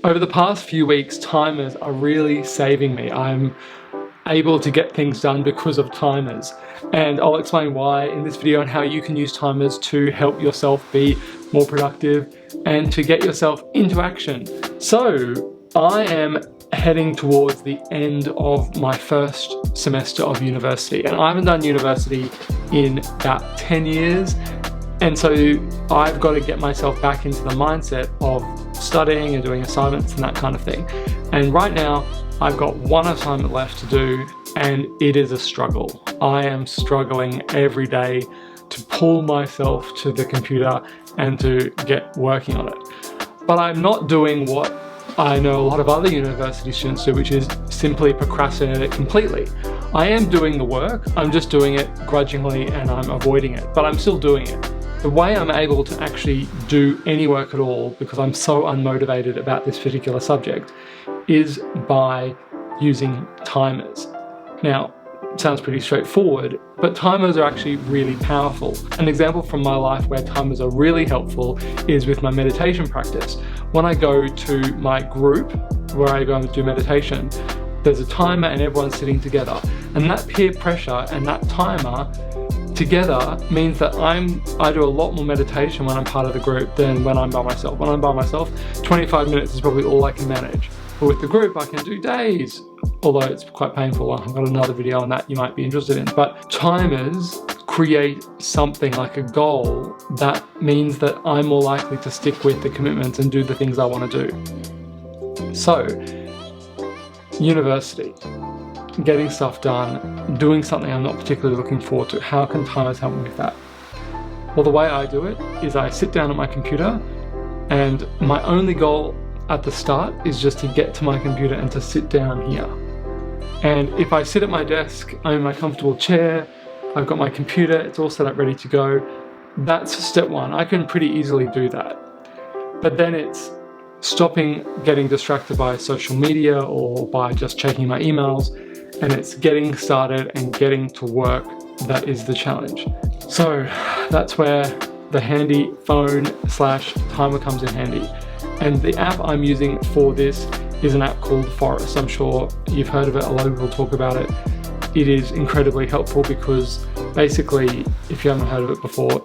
Over the past few weeks, timers are really saving me. I'm able to get things done because of timers, and I'll explain why in this video and how you can use timers to help yourself be more productive and to get yourself into action. So I am heading towards the end of my first semester of university, and I haven't done university in about 10 years, and so I've got to get myself back into the mindset of studying and doing assignments and that kind of thing. And right now I've got one assignment left to do, and it is a struggle. I am struggling every day to pull myself to the computer and to get working on it. But I'm not doing what I know a lot of other university students do, which is simply procrastinate it completely. I am doing the work, I'm just doing it grudgingly and I'm avoiding it, but I'm still doing it. The way I'm able to actually do any work at all, because I'm so unmotivated about this particular subject, is by using timers. Now, it sounds pretty straightforward, but timers are actually really powerful. An example from my life where timers are really helpful is with my meditation practice. When I go to my group where I go and do meditation, there's a timer and everyone's sitting together. And that peer pressure and that timer together means that I do a lot more meditation when I'm part of the group than when I'm by myself. When I'm by myself, 25 minutes is probably all I can manage. But with the group, I can do days, although it's quite painful. I've got another video on that you might be interested in. But timers create something like a goal that means that I'm more likely to stick with the commitments and do the things I want to do. So, university, getting stuff done, doing something I'm not particularly looking forward to. How can timers help me with that? Well, the way I do it is I sit down at my computer, and my only goal at the start is just to get to my computer and to sit down here. And if I sit at my desk, I'm in my comfortable chair, I've got my computer, it's all set up ready to go. That's step one. I can pretty easily do that. But then it's stopping getting distracted by social media or by just checking my emails, and it's getting started and getting to work that is the challenge. So that's where the handy phone/timer comes in handy. And the app I'm using for this is an app called Forest. I'm sure you've heard of it, a lot of people talk about it. It is incredibly helpful because basically, if you haven't heard of it before,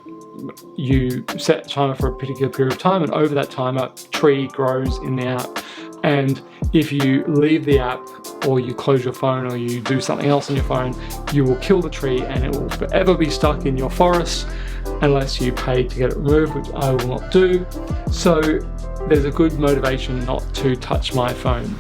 you set a timer for a particular period of time, and over that time a tree grows in the app. And if you leave the app, or you close your phone, or you do something else on your phone, you will kill the tree and it will forever be stuck in your forest unless you pay to get it removed, which I will not do. So there's a good motivation not to touch my phone.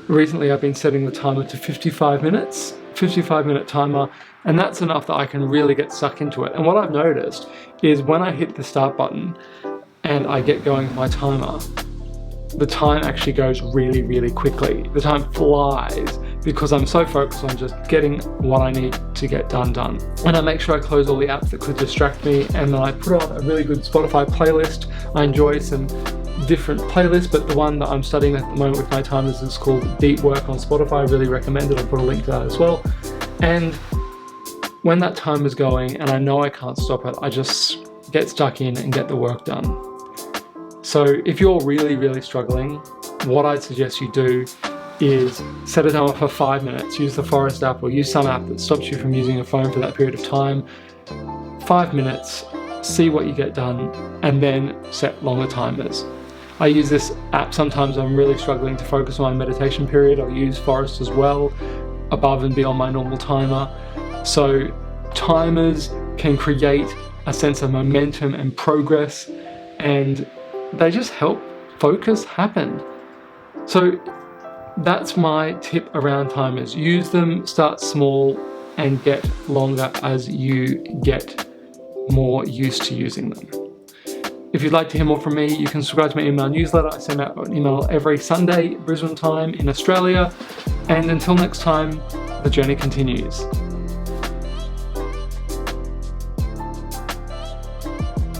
Recently I've been setting the timer to 55 minutes, 55-minute timer, and that's enough that I can really get stuck into it. And what I've noticed is when I hit the start button and I get going with my timer, the time actually goes really, really quickly. The time flies because I'm so focused on just getting what I need to get done. And I make sure I close all the apps that could distract me, and then I put on a really good Spotify playlist. I enjoy some different playlists, but the one that I'm studying at the moment with my timers is called Deep Work on Spotify. I really recommend it. I'll put a link to that as well. And when that time is going and I know I can't stop it, I just get stuck in and get the work done. So if you're really, really struggling, what I'd suggest you do is set a timer for 5 minutes. Use the Forest app or use some app that stops you from using your phone for that period of time. 5 minutes, see what you get done, and then set longer timers. I use this app sometimes I'm really struggling to focus on my meditation period. I'll use Forest as well, above and beyond my normal timer. So timers can create a sense of momentum and progress, and they just help focus happen. So that's my tip around timers. Use them, start small, and get longer as you get more used to using them. If you'd like to hear more from me, you can subscribe to my email newsletter. I send out an email every Sunday, Brisbane time in Australia. And until next time, the journey continues.